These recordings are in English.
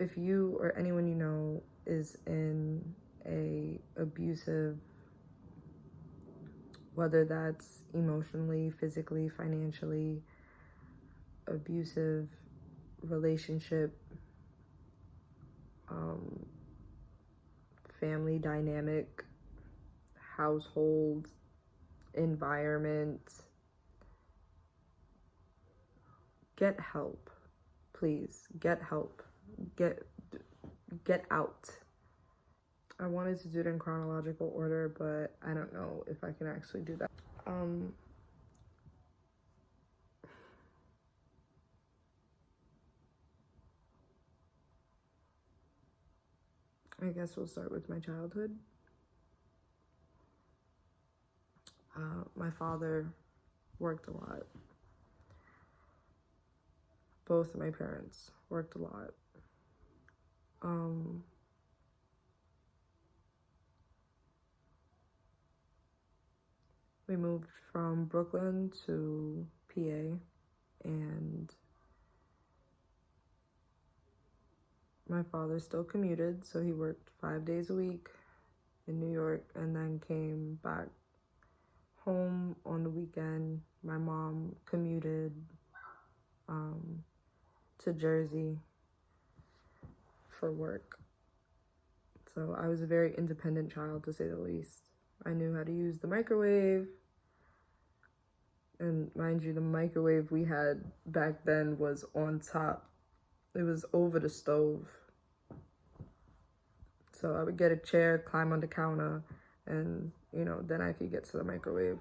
if you or anyone you know is in a abusive, whether that's emotionally, physically, financially abusive relationship, family dynamic, household, environment, get help. Please, get help. Get out. I wanted to do it in chronological order, but I don't know if I can actually do that. I guess we'll start with my childhood. My father worked a lot. Both of my parents worked a lot. We moved from Brooklyn to PA, and my father still commuted, so he worked 5 days a week in New York and then came back home on the weekend. My mom commuted to Jersey for work. So I was a very independent child, to say the least. I knew how to use the microwave. And mind you, the microwave we had back then was on top. It was over the stove. So I would get a chair, climb on the counter, and, you know, then I could get to the microwave.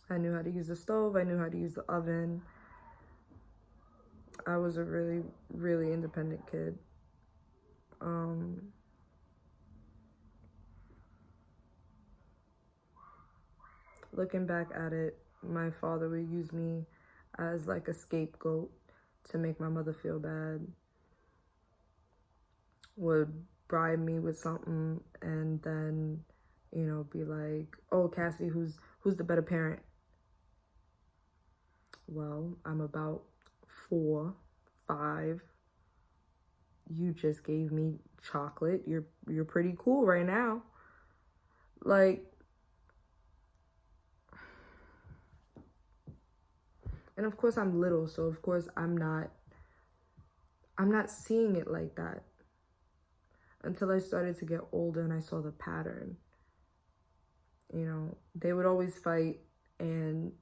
I knew how to use the stove. I knew how to use the oven. I was a really, really independent kid. Looking back at it, my father would use me as like a scapegoat to make my mother feel bad. Would bribe me with something and then, you know, be like, oh, Cassie, who's the better parent? Well, I'm about 4, 5. You just gave me chocolate. You're pretty cool right now. Like, and of course I'm little, so of course I'm not seeing it like that until I started to get older and I saw the pattern. You know, they would always fight, and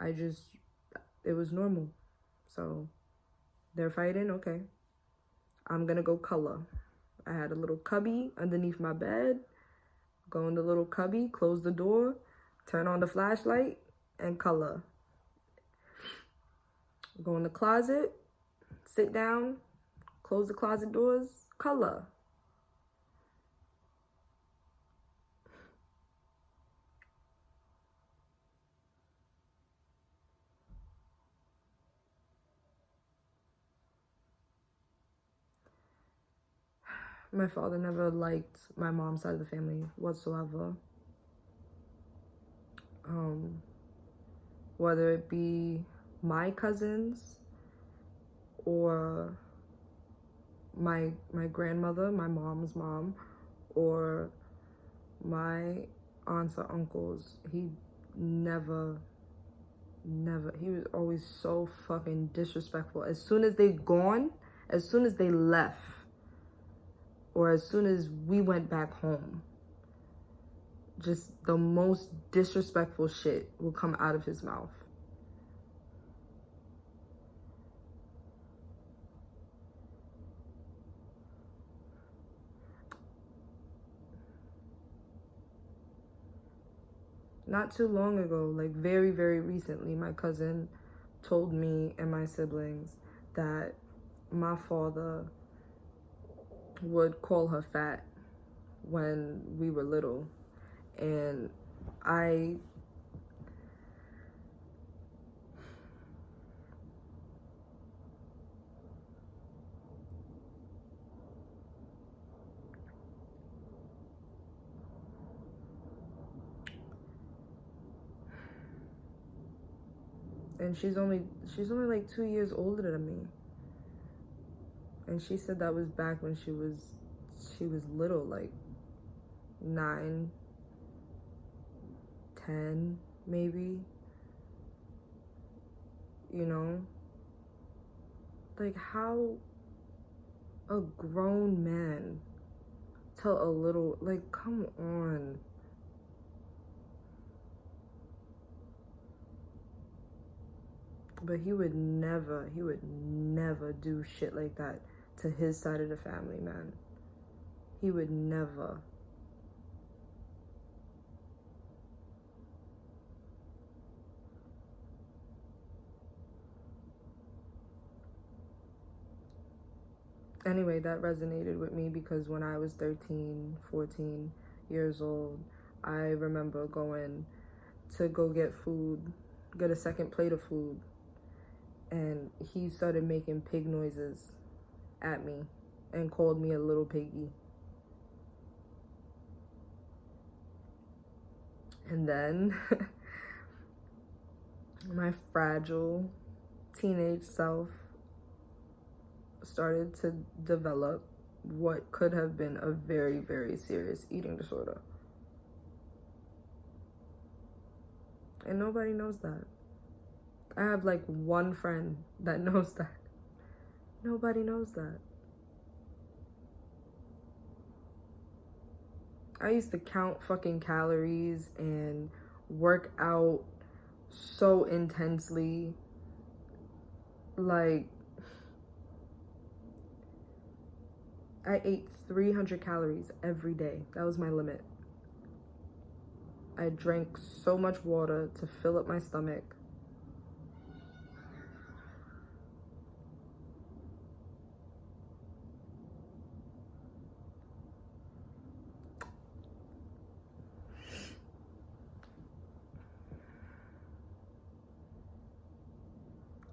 it was normal. So they're fighting, okay, I'm gonna go color. I had a little cubby underneath my bed. Go in the little cubby, close the door, turn on the flashlight, and color. Go in the closet, sit down, close the closet doors, color. My father never liked my mom's side of the family whatsoever. Whether it be my cousins or my grandmother, my mom's mom, or my aunts or uncles, he never, he was always so fucking disrespectful. As soon as they left, or as soon as we went back home, just the most disrespectful shit will come out of his mouth. Not too long ago, like very, very recently, my cousin told me and my siblings that my father would call her fat when we were little. And And she's only like 2 years older than me. And she said that was back when she was little, like 9, 10 maybe. You know? Like, how a grown man tell a little, like, come on. But he would never do shit like that to his side of the family, man. He would never. Anyway, that resonated with me because when I was 13, 14 years old, I remember going to go get food, get a second plate of food, and he started making pig noises at me and called me a little piggy. And then my fragile teenage self started to develop what could have been a very, very serious eating disorder. And nobody knows that. I have like one friend that knows that. Nobody knows that. I used to count fucking calories and work out so intensely. Like, I ate 300 calories every day. That was my limit. I drank so much water to fill up my stomach.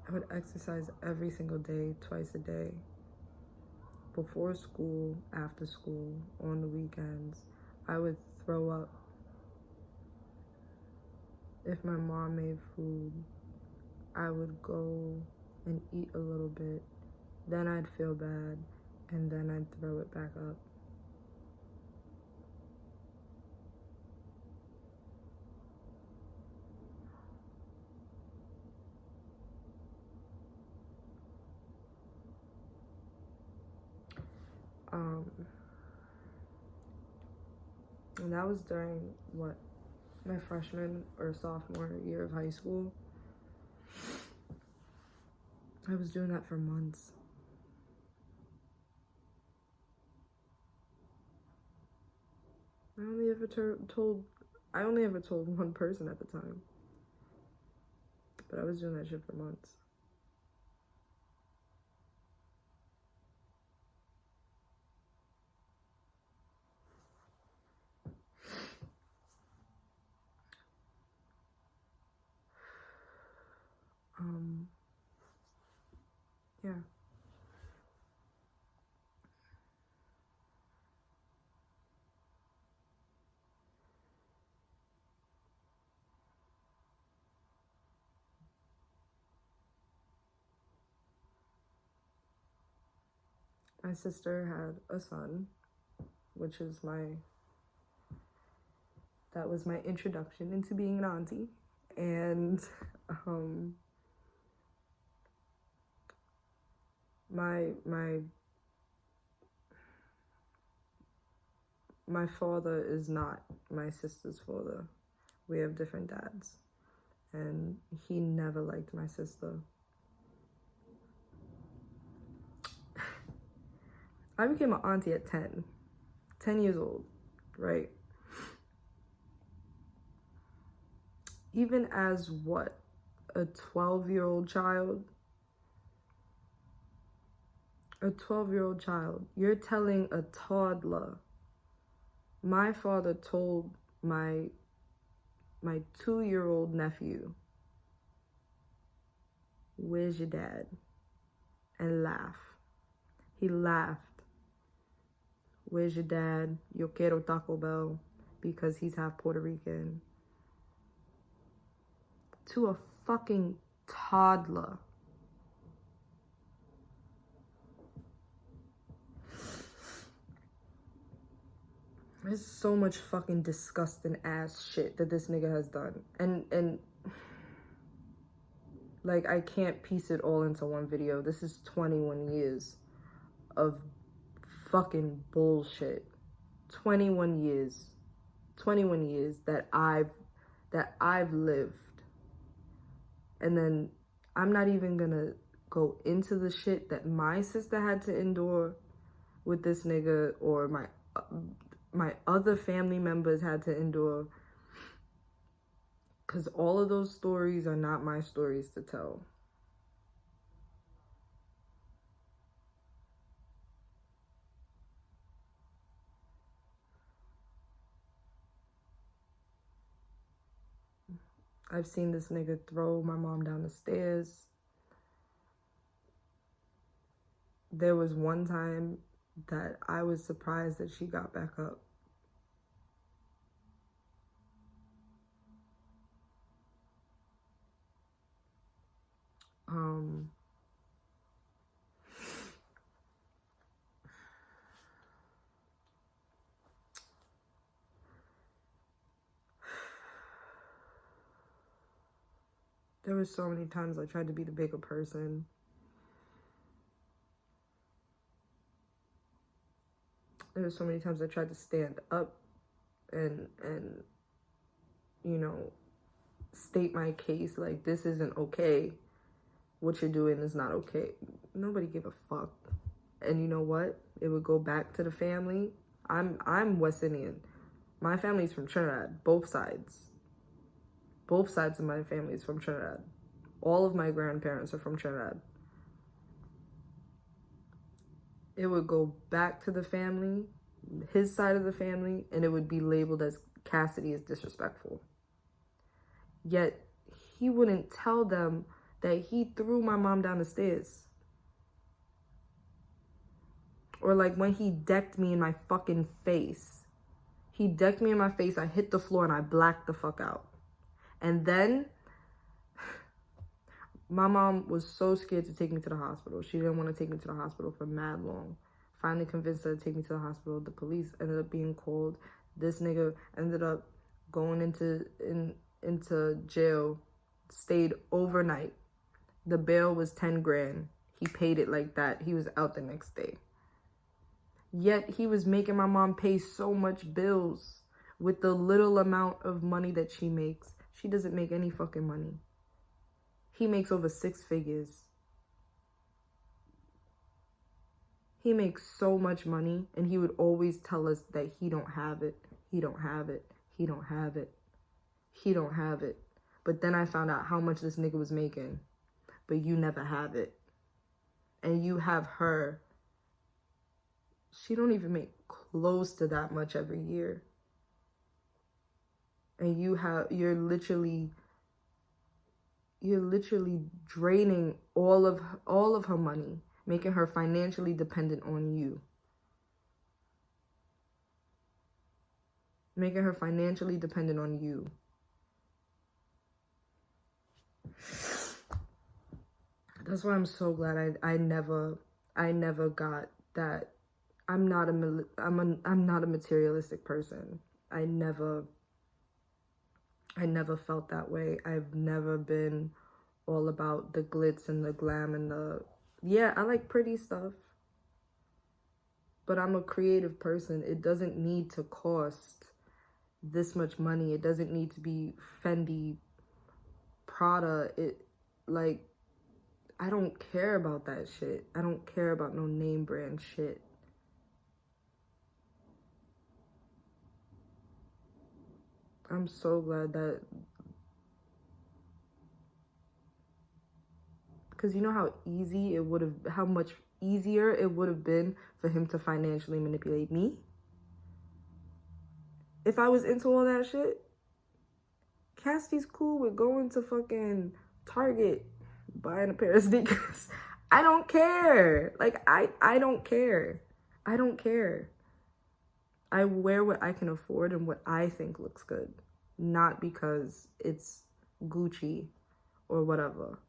I would exercise every single day, twice a day. Before school, after school, on the weekends. I would throw up. If my mom made food, I would go and eat a little bit. Then I'd feel bad, and then I'd throw it back up. And that was during what? My freshman or sophomore year of high school. I was doing that for months. I only ever told one person at the time. But I was doing that shit for months. Yeah. My sister had a son, which is that was my introduction into being an auntie. And my father is not my sister's father. We have different dads. And he never liked my sister. I became an auntie at 10 years old, right? Even as what? A 12-year-old child? A 12-year-old child. You're telling a toddler. My father told my 2-year-old nephew, "Where's your dad?" And laugh. He laughed. "Where's your dad? Yo quiero Taco Bell," because he's half Puerto Rican. To a fucking Toddler. There's so much fucking disgusting ass shit that this nigga has done. And like, I can't piece it all into one video. This is 21 years of fucking bullshit. 21 years. 21 years that I've lived. And then I'm not even gonna go into the shit that my sister had to endure with this nigga, or my other family members had to endure, because all of those stories are not my stories to tell. I've seen this nigga throw my mom down the stairs. There was one time that I was surprised that she got back up. There were so many times I tried to be the bigger person. There were so many times I tried to stand up and you know, state my case, like, this isn't okay. What you're doing is not okay. Nobody gave a fuck. And you know what? It would go back to the family. I'm West Indian. My family's from Trinidad, both sides. Both sides of my family is from Trinidad. All of my grandparents are from Trinidad. It would go back to the family, his side of the family, and it would be labeled as Cassidy is disrespectful. Yet he wouldn't tell them that he threw my mom down the stairs. Or like when he decked me in my fucking face. He decked me in my face, I hit the floor, and I blacked the fuck out. And then my mom was so scared to take me to the hospital. She didn't want to take me to the hospital for mad long. Finally convinced her to take me to the hospital. The police ended up being called. This nigga ended up going into jail. Stayed overnight. The bail was 10 grand. He paid it like that. He was out the next day. Yet he was making my mom pay so much bills with the little amount of money that she makes. She doesn't make any fucking money. He makes over 6 figures. He makes so much money, and he would always tell us that he don't have it. He don't have it. He don't have it. He don't have it. But then I found out how much this nigga was making. But you never have it. And you have her. She don't even make close to that much every year. And you're literally draining all of her money, making her financially dependent on you. Making her financially dependent on you. That's why I'm so glad I never got that. I'm not a materialistic person. I never felt that way. I've never been all about the glitz and the glam and yeah, I like pretty stuff. But I'm a creative person. It doesn't need to cost this much money. It doesn't need to be Fendi, Prada. I don't care about that shit. I don't care about no name brand shit. I'm so glad that, because you know how much easier it would have been for him to financially manipulate me? If I was into all that shit, Cassidy's cool with going to fucking Target, buying a pair of sneakers. I don't care. Like, I don't care. I don't care. I wear what I can afford and what I think looks good. Not because it's Gucci or whatever.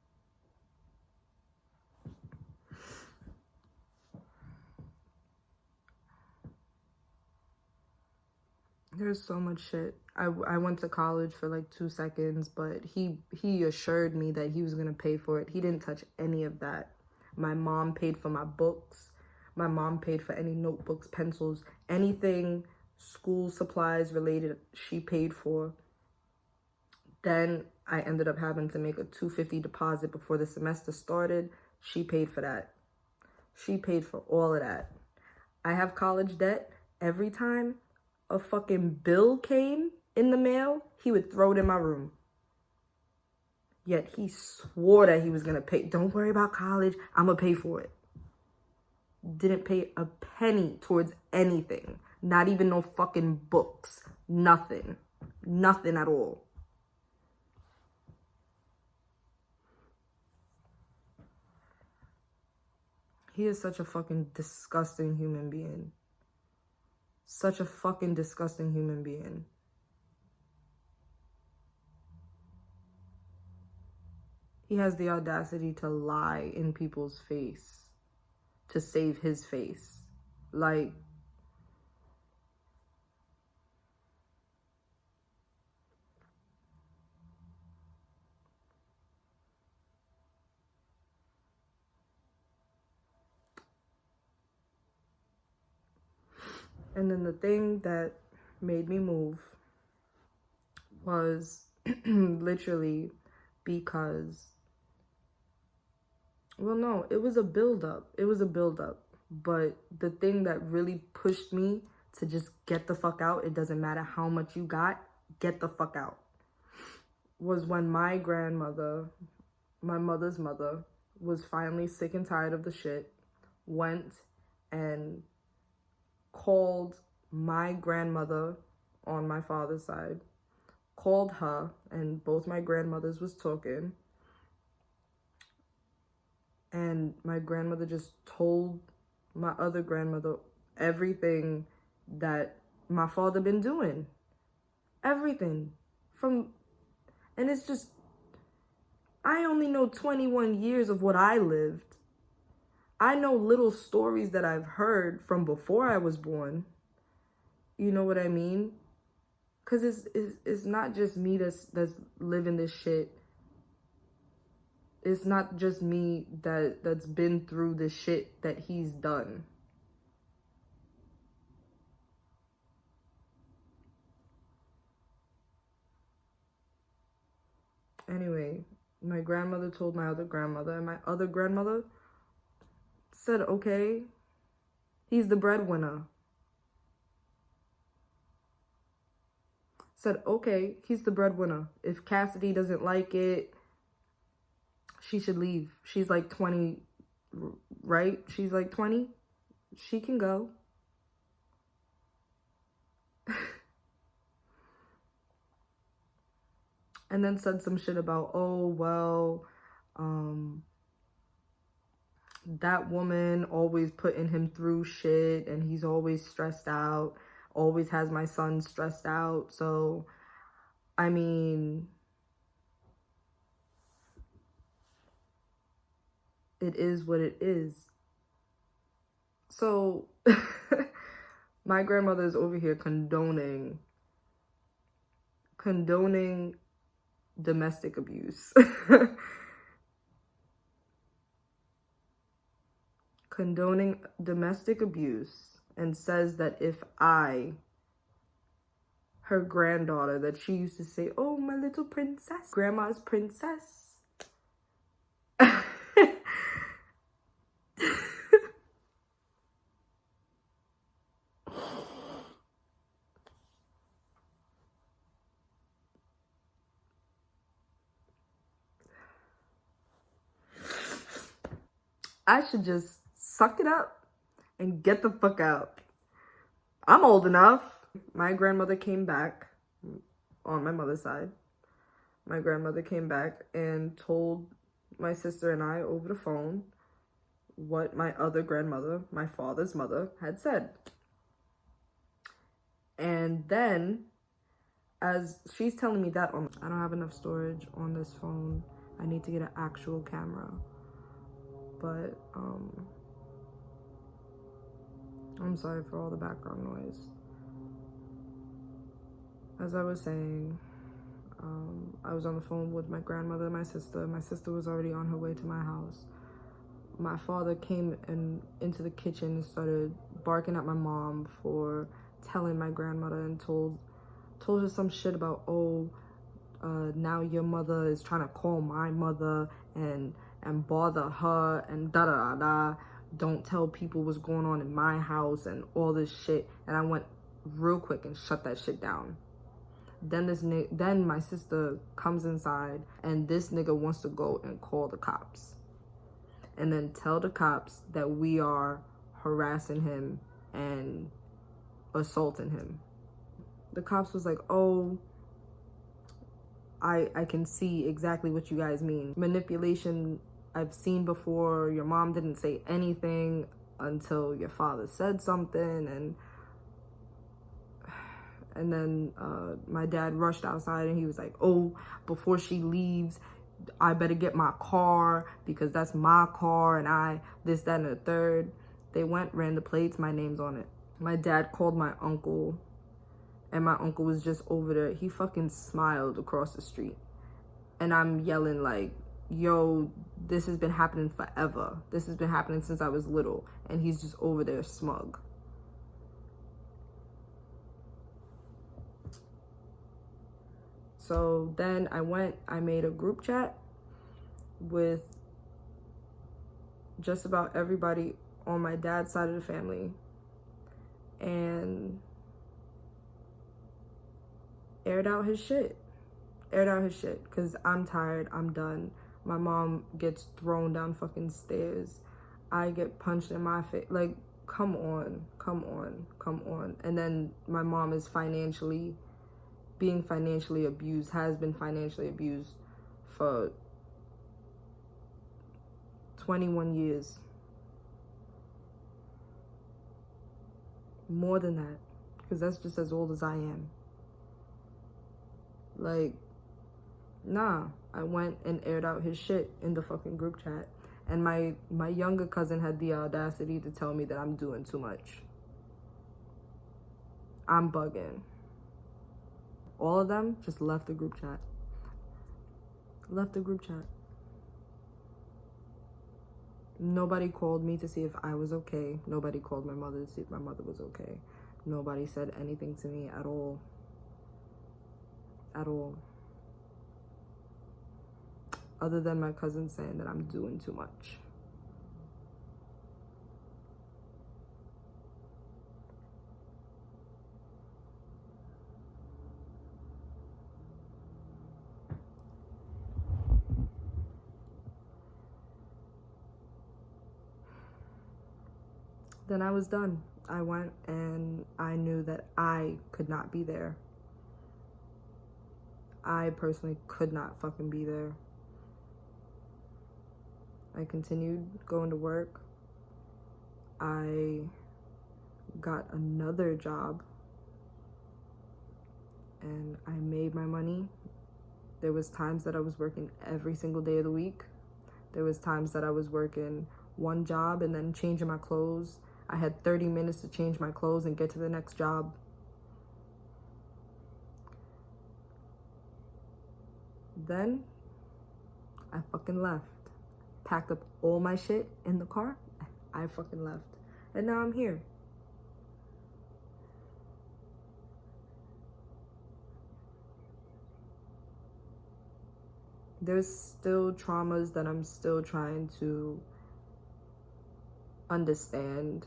There's so much shit. I went to college for like 2 seconds, but he assured me that he was gonna pay for it. He didn't touch any of that. My mom paid for my books. My mom paid for any notebooks, pencils, anything school supplies related, she paid for. Then I ended up having to make a $250 deposit before the semester started. She paid for that. She paid for all of that. I have college debt. Every time a fucking bill came in the mail, he would throw it in my room. Yet he swore that he was gonna pay. Don't worry about college, I'm gonna pay for it. Didn't pay a penny towards anything. Not even no fucking books. Nothing. Nothing at all. He is such a fucking disgusting human being. Such a fucking disgusting human being. He has the audacity to lie in people's face to save his face. Like, and then the thing that made me move was literally because, well, no, it was a buildup. It was a buildup. But the thing that really pushed me to just get the fuck out, it doesn't matter how much you got, get the fuck out, was when my grandmother, my mother's mother, was finally sick and tired of the shit, went and called my grandmother on my father's side, called her, and both my grandmothers was talking, and my grandmother just told my other grandmother everything that my father been doing. Everything. And it's just, I only know 21 years of what I lived. I know little stories that I've heard from before I was born. You know what I mean? Because it's not just me that's living this shit. It's not just me that's been through the shit that he's done. Anyway, my grandmother told my other grandmother, and my other grandmother said, okay, he's the breadwinner. Said, okay, he's the breadwinner. If Cassidy doesn't like it, she should leave. She's like 20, right? She's like 20. She can go. And then said some shit about, oh, well, that woman always putting him through shit and he's always stressed out, always has my son stressed out. So, I mean, it is what it is. So, my grandmother is over here condoning domestic abuse. Condoning domestic abuse, and says that if I, her granddaughter, that she used to say, oh, my little princess, grandma's princess. I should just suck it up and get the fuck out. I'm old enough. My grandmother came back on my mother's side. My grandmother came back and told my sister and I over the phone what my other grandmother, my father's mother, had said. And then, as she's telling me that, I don't have enough storage on this phone. I need to get an actual camera. But, I'm sorry for all the background noise. As I was saying, I was on the phone with my grandmother and my sister. My sister was already on her way to my house. My father came into the kitchen and started barking at my mom for telling my grandmother, and told her some shit about, now your mother is trying to call my mother and bother her and da da da da. Don't tell people what's going on in my house and all this shit. And I went real quick and shut that shit down. Then my sister comes inside, and this nigga wants to go and call the cops, and then tell the cops that we are harassing him and assaulting him. The cops was like, oh, I can see exactly what you guys mean. Manipulation I've seen before. Your mom didn't say anything until your father said something, and then my dad rushed outside, and he was like, oh, before she leaves, I better get my car because that's my car, and this, that, and the third. They went, ran the plates, my name's on it. My dad called my uncle, and my uncle was just over there. He fucking smiled across the street. And I'm yelling like, yo, this has been happening forever. This has been happening since I was little. And he's just over there smug. So then I made a group chat with just about everybody on my dad's side of the family, and aired out his shit, because I'm tired, I'm done. My mom gets thrown down fucking stairs. I get punched in my face. Like, come on. And then my mom is being financially abused, has been financially abused for 21 years. More than that, because that's just as old as I am. Like, nah, I went and aired out his shit in the fucking group chat. And my younger cousin had the audacity to tell me that I'm doing too much. I'm bugging. All of them just left the group chat. Nobody called me to see if I was okay. Nobody called my mother to see if my mother was okay. Nobody said anything to me at all. Other than my cousin saying that I'm doing too much. Then I was done. I went and I knew that I could not be there. I personally could not fucking be there. I continued going to work. I got another job and I made my money. There was times that I was working every single day of the week. There was times that I was working one job and then changing my clothes. I had 30 minutes to change my clothes and get to the next job. Then I fucking left. Packed up all my shit in the car. I fucking left. And now I'm here. There's still traumas that I'm still trying to understand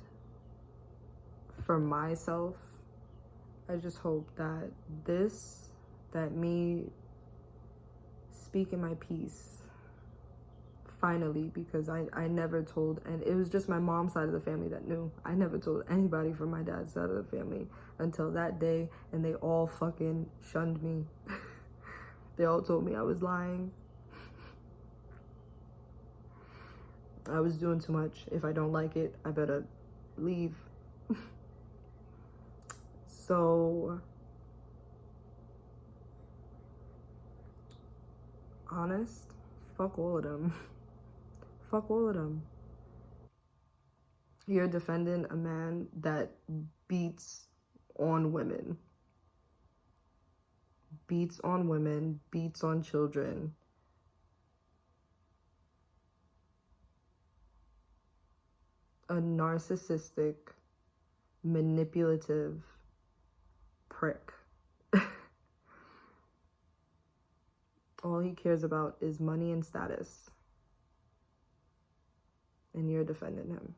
for myself. I just hope that me speaking my piece finally, because I never told, and it was just my mom's side of the family that knew. I never told anybody from my dad's side of the family until that day, and they all fucking shunned me. They all told me I was lying. I was doing too much. If I don't like it, I better leave. So, honest, fuck all of them. Fuck all of them. You're defending a man that beats on women. beats on women, beats on children. A narcissistic, manipulative prick. All he cares about is money and status. And you're defending him.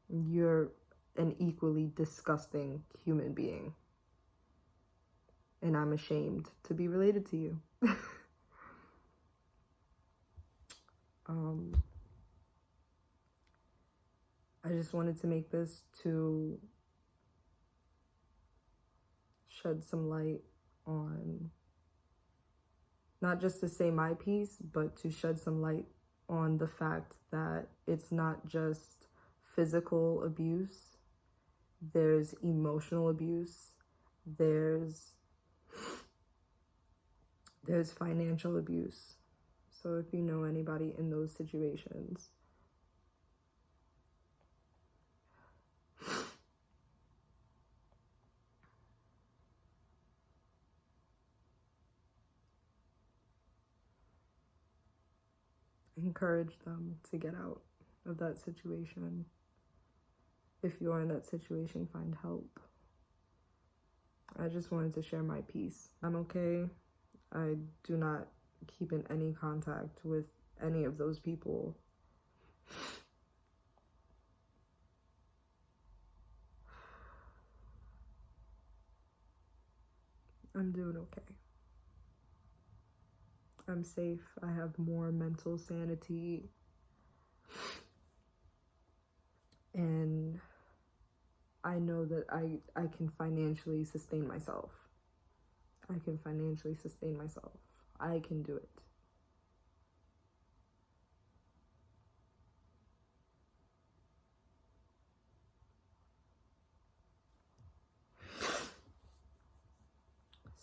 You're an equally disgusting human being. And I'm ashamed to be related to you. I just wanted to make this to shed some light on, not just to say my piece, but to shed some light on the fact that it's not just physical abuse. There's emotional abuse. There's financial abuse. So if you know anybody in those situations, encourage them to get out of that situation. If you're in that situation, find help. I just wanted to share my piece. I'm okay. I do not keep in any contact with any of those people. I'm doing okay. I'm safe. I have more mental sanity. And I know that I can financially sustain myself. I can financially sustain myself. I can do it.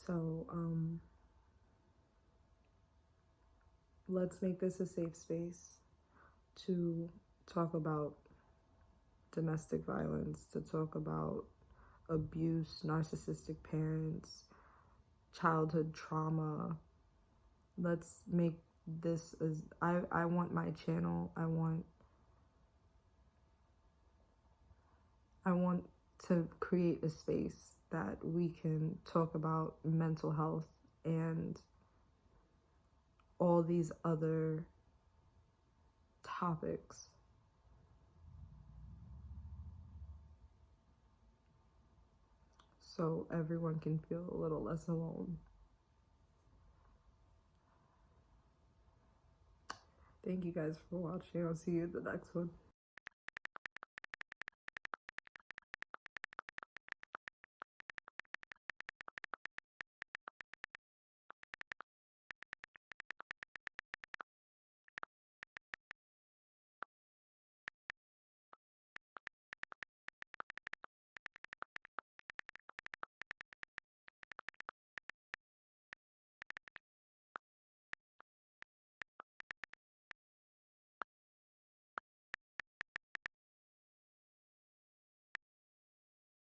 So, let's make this a safe space to talk about domestic violence, to talk about abuse, narcissistic parents, childhood trauma. Let's make this as, I want my channel, I want to create a space that we can talk about mental health and all these other topics. So everyone can feel a little less alone. Thank you guys for watching. I'll see you in the next one.